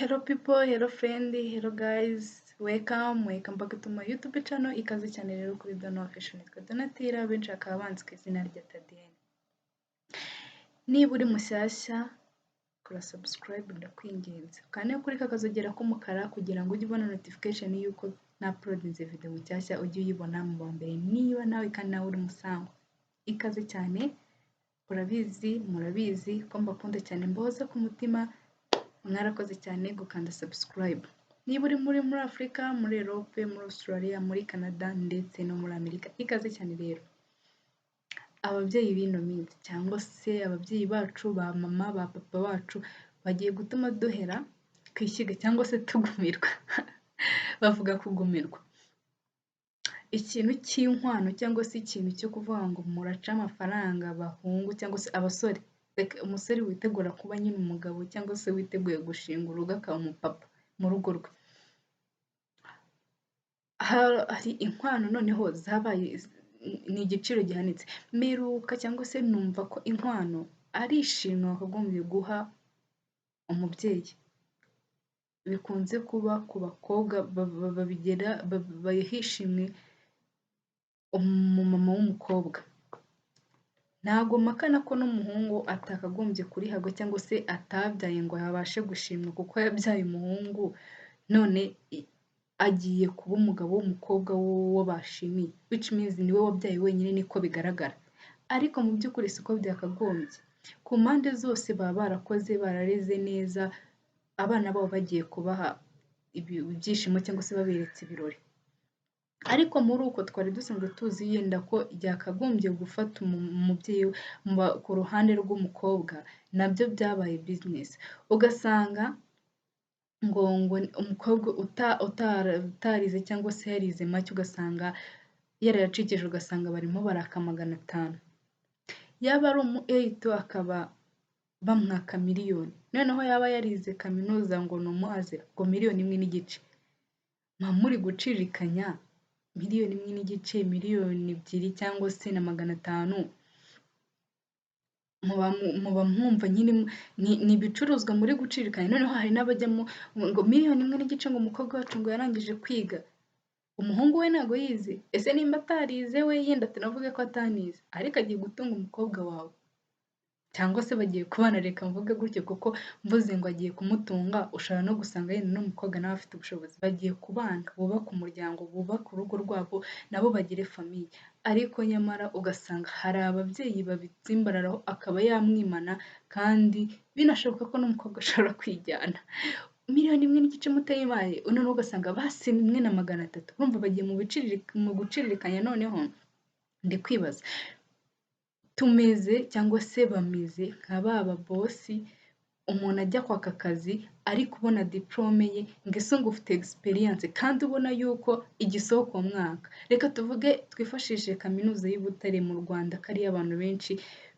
Hello people, hello friend, hello guys, welcome back to my YouTube channel. Ikaze cyane rero kuri DONA official, nitwa Donatira, benshi bakaba banzi ku izina rya Tadien. Niba uri mushyashya kora subscribe ndakwinginze, kandi kuri kakazogera k'umukara kugira ngo ujye ubona notification yuko na uploadinze video nshyashya ujye uyibona mu ba mbere. Niba nawe kandi nawe uri musango, ikaze cyane. Murabizi ko mbakunda cyane, mboza ku mutima. Mwarakoze cyane gukanda subscribe. Niba uri muri Afrika, muri Europe, muri Australia, muri Canada ndetse no muri Amerika, ikaze cyane rero. Ababyeyi bino minsi cyangwa se ababyeyi bacu, ba mama, ba papa bacu bagiye gutuma duhera kwishyiga cyangwa se tugumirwa. Bavuga kugumirwa. Ikintu cy'inkwano cyangwa se ikintu cyo kuvuga ngo muraca amafaranga abahungu cyangwa se abasore. Umusore witegura kuba nyine umugabo cyangwa se witeguye gushinga urugo akaba umupapa mu rugo rwe. Hari inkwano noneho zabaye ni igiciro gihanitse. Meruka cyangwa se numva ko inkwano ari ishimwe wakagombye guha umubyeyi. Bikunze kuba ku bakobwa babigera bayihishimwe umumama w'umukobwa. Ntago makana ko n'umuhungu atakagombye kurihabwa cyangwa se atabyaye ngo yabashe gushimwa kuko yabyaye umuhungu, none agiye kuba umugabo w'umukobwa wo bashimiye, which means niwe wabyaye wenyine, niko bigaragara. Ariko mu by'ukuri siko byakagombye. Ku mpande zose baba barakoze, barareze neza, abana babo bagiye kubaha ibyishimo cyangwa se baberetse ibirori. Ariko muri uko twari dusanzwe tuzi yenda ko byakagombye gufata umubyeyi ku ruhande rw'umukobwa, nabyo byabaye business. Ugasanga ngo umukobwa utarize cyangwa se yarize make, ugasanga yarayacikije, ugasanga barimo baraka 500. Yaba ari umu 8 akaba bamwaka miliyoni. Noneho yaba yarize kaminuza ngo ni umuaze ngo 1.5 million. Muri gucirikanya 1.5 million, miliyoni 2 cyangwa se na 500. Muba mwumva nyine ni ibicuruzwa muri gucirikanya. Noneho hari n'abajyamo ngo 1.5 million ngo umukobwa wacu ngo yarangije kwiga. Umuhungu we ntago yize. Ese nimba atarize we yenda tunavuge ko atanize, ariko agiye gutunga umukobwa wawe. Cyangwa se bagiye kubana, reka mvuge gutyo kuko mvuze ngo agiye kumutunga, ushobora no gusanga yenda n'umukobwa nawe afite ubushobozi. Bagiye kubana, bubaka umuryango, bubaka urugo rwabo, nabo bagire famille. Ariko nyamara ugasanga hari ababyeyi babitsimbararaho akaba yamwimana, kandi binashoboka ko n'umukobwa ashobora kwijyana. 1.5 million mutayibaye, noneho ugasanga basi 1.3 million. Urumva bagiye mu guciririkanya. Noneho ndi kwibaza, tumeze cyangwa se bameze nka baba bosi, umuntu ajya kwaka akazi ari kubona diplome ye ngo ese ngo ufite experience, kandi ubona yuko igisohoka umwaka. Reka tuvuge twifashishije kaminuza y'u Butare mu Rwanda, kari abantu benshi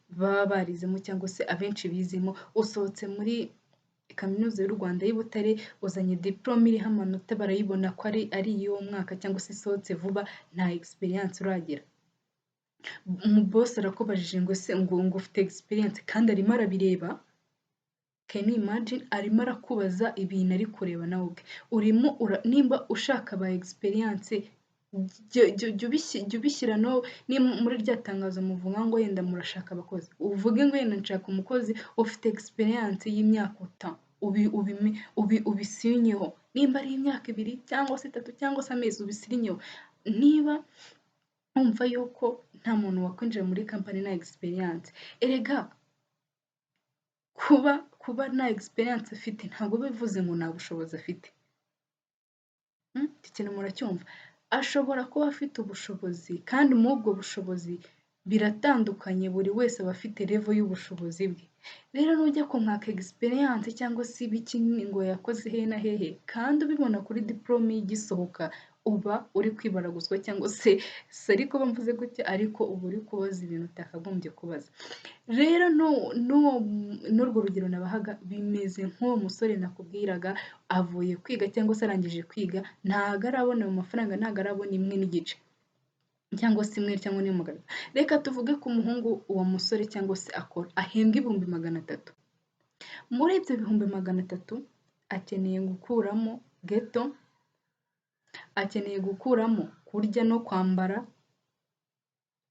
baba barizemo cyangwa se abenshi bizemo. Usohotse muri kaminuza y'u Rwanda y'u Butare, uzanye diplome iriho amanota, barayibona ko ari iyo mwaka cyangwa se isohotse vuba, nta experience uragira. Umubosi arakubajije ngo se ngo ufite experience, kandi arimo arabireba. Can you imagine? Arimo arakubaza ibintu ari kureba nawe ubwe. Urimo nimba ushaka ba experience, jya ubishyira no muri rya tangazo muvuga ngo yenda murashaka abakozi, uvuge ngo yenda nshaka umukozi ufite experience y'imyaka 5, ubisinyeho. Nimba ari imyaka 2 cyangwa se 3 cyangwa se amezi, ubisinyeho. Niba umva yuko nta muntu wakwinjira muri company na experience, erega kuba na experience afite ntabwo bivuze ngo nta bushobozi afite. Ikintu muracyumva. Ashobora kuba afite ubushobozi, kandi muri ubwo bushobozi biratandukanye, buri wese aba afite level y'ubushobozi bwe. Rero nujya kumwaka experience cyangwa se ibiki ngo yakoze hehe na hehe, kandi ubibona kuri diplome y'igisohoka, uba uri kwibaraguzwa cyangwa se ariko bamvuze gutya, ariko uba uri kubaza ibintu utakagombye kubaza. Rero n'urwo rugero nabahaga, bimeze nk'uwo musore nakubwiraga, avuye kwiga cyangwa se arangije kwiga, ntago arabona ayo mafaranga, ntago arabona 1.5 million cyangwa se 1 cyangwa 1.3 million. Reka tuvuge ko umuhungu uwo musore cyangwa se akora ahembwa 300,000. Muri ibyo 300,000 akeneye gukuramo geto, akeneye gukuramo kurya no kwambara,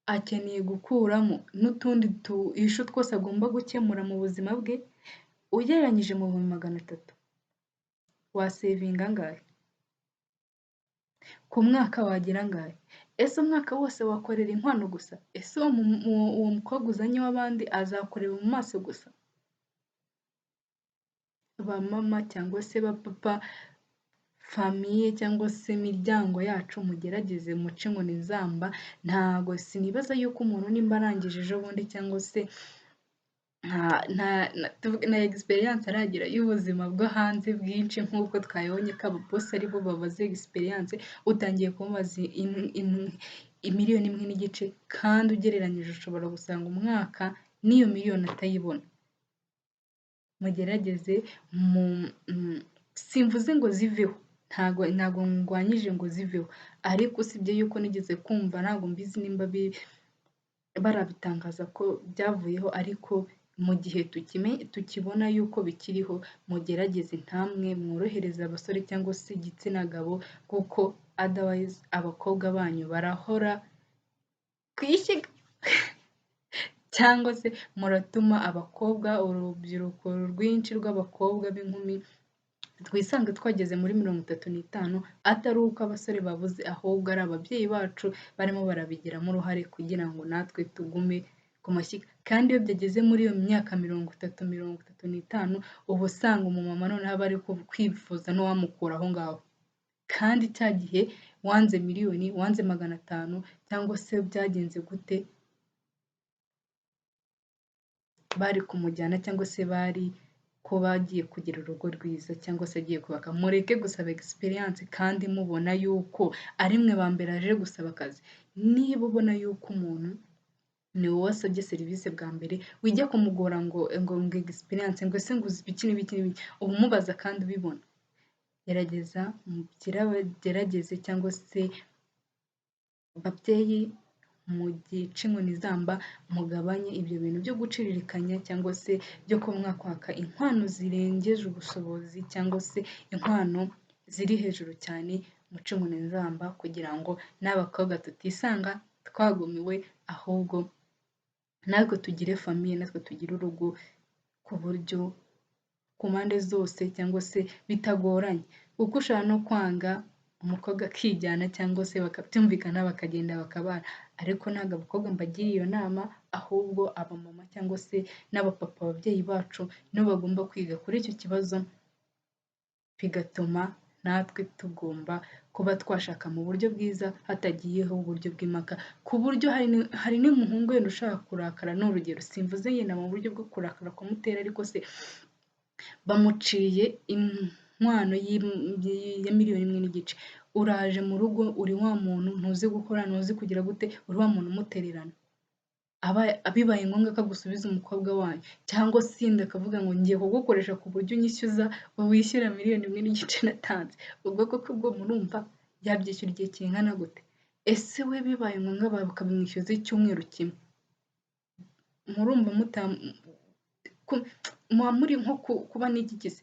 akeneye gukuramo n'utundi tuyishu twose agomba gukemura mu buzima bwe, ugereranyije mu bihumbi 300 wasevinga angahe? Ku mwaka wagira angahe? Ese umwaka wose wakorera inkwano gusa? Ese uwo mukobwa uzanye w'abandi azakureba mu maso gusa? Ba mama cyangwa se ba papa, famiye cyangwa se imiryango yacu mugerageze muce inkoni zamba, ntago sinibaza yuko umuntu nimba arangije ejo bundi cyangwa se na experience aragira y'ubuzima bwo hanze bwinshi nk'uko twayibonye ko ababosi ari bo babaze experience, utangiye kumubaza imiliyoni imwe n'igice kandi ugereranyije ushobora gusanga umwaka n'iyo miliyoni atayibona. Mugerageze simvuze ngo ziveho, ntago ngwanyije ngo ziveho, ariko usibye yuko nigeze kumva, ntago mbizi nimba barabitangaza ko byavuyeho, ariko mu gihe tukibona yuko bikiriho, mugerageze ntamwe mworohereza abasore cyangwa se igitsina gabo, kuko otherwise abakobwa banyu barahora kwishyiga cyangwa se muratuma abakobwa, urubyiruko rwinshi rw'abakobwa b'inkumi twisanga twageze muri 35 atari uko abasore babuze, ahubwo ari ababyeyi bacu barimo barabigiramo uruhare kugira ngo natwe tugume ku mashyiga. Kandi iyo byageze muri iyo myaka 30-35 uba usanga umumama noneho aba ari kwifuza n'uwamukura aho ngaho, kandi cya gihe wanze miliyoni, wanze 500 cyangwa se byagenze gute, bari kumujyana cyangwa se bari ko bagiye kugira urugo rwiza cyangwa se agiye kubaka. Mureke gusaba experience kandi mubona yuko ari mwe ba mbere aje gusaba akazi. Niba ubona yuko umuntu ni wowe wasabye serivisi bwa mbere, wijya kumugora ngo experience, ngo ese ngo uzi ibiki n'ibiki n'ibiki, uba umubaza kandi ubibona. Gerageze cyangwa se babyeyi mugice inkoni zamba, mugabanye ibyo bintu byo guciririkanya cyangwa se byo kuba mwakwaka inkwano zirengeje ubushobozi cyangwa se inkwano ziri hejuru cyane. Muce inkoni zamba kugira ngo n'abakobwa tutisanga twagumiwe, ahubwo natwe tugire famiye, natwe tugire urugo ku buryo ku mpande zose cyangwa se bitagoranye, kuko ushobora no kwanga umukobwa akijyana cyangwa se bakabyumvikana bakagenda bakabana, ariko ntabwo abakobwa mbagiriye iyo nama, ahubwo abamama cyangwa se n'abapapa, ababyeyi bacu nibo bagomba kwiga kuri icyo kibazo, bigatuma natwe tugomba kuba twashaka mu buryo bwiza hatagiyeho uburyo bw'impaka, ku buryo hari n'umuhungu wenda ushaka kurakara, ni urugero, simvuze yenda mu buryo bwo kurakara kumutera, ariko se bamuciye inkwano ya miliyoni imwe n'igice, uraje mu rugo uri wa muntu ntuzi gukora, ntuzi kugira gute, uri wa muntu umutererana, bibaye ngombwa ko agusubiza umukobwa wanyu, cyangwa se yenda akavuga ngo ngiye kugukoresha ku buryo unyishyuza wishyura miliyoni imwe n'igice natanze, ubwo koko ubwo murumva yabyishyura igihe kingana gute? Ese we bibaye ngombwa bakabimwishyuza icyumweru kimwe, murumva muba muri nko kuba n'igikize,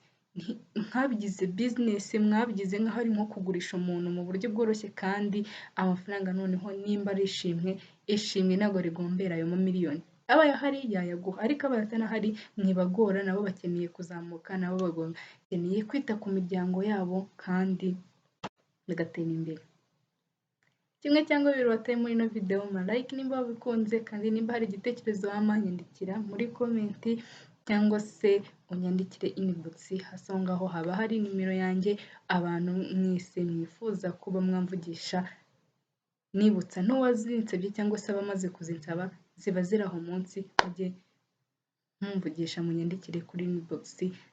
mwabigize business, mwabigize nk'aho ari nko kugurisha umuntu mu buryo bworoshye, kandi amafaranga noneho nimba ari ishimwe ntabwo rigombera ayo miliyoni, abaye ahari yayaguha, ariko abaye atanahari mwibagora, nabo bakeneye kuzamuka, nabo bakeneye kwita ku miryango yabo kandi bagatera imbere. Kimwe cyangwa bibiri wataye muri ino video, like nimba wabikunze, kandi nimba hari igitekerezo wamanyandikira muri comment cyangwa se unyandikire inbox, hasi aho ngaho haba hari nimero yanjye, abantu mwese mwifuza kuba mwamvugisha, nibutsa n'uwazinsabye cyangwa se abamaze kuzinsaba, ziba ziri aho munsi, mujye mumvugisha, munyandikire kuri inbox,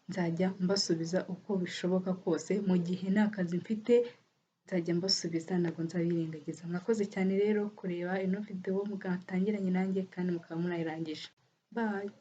nzajya mbasubiza uko bishoboka kose, mu gihe nta kazi mfite nzajya mbasubiza, ntabwo nzabirengagiza. Mwakoze cyane rero kureba ino video, mwatangiranye nanjye kandi mukaba murayirangije. Bye.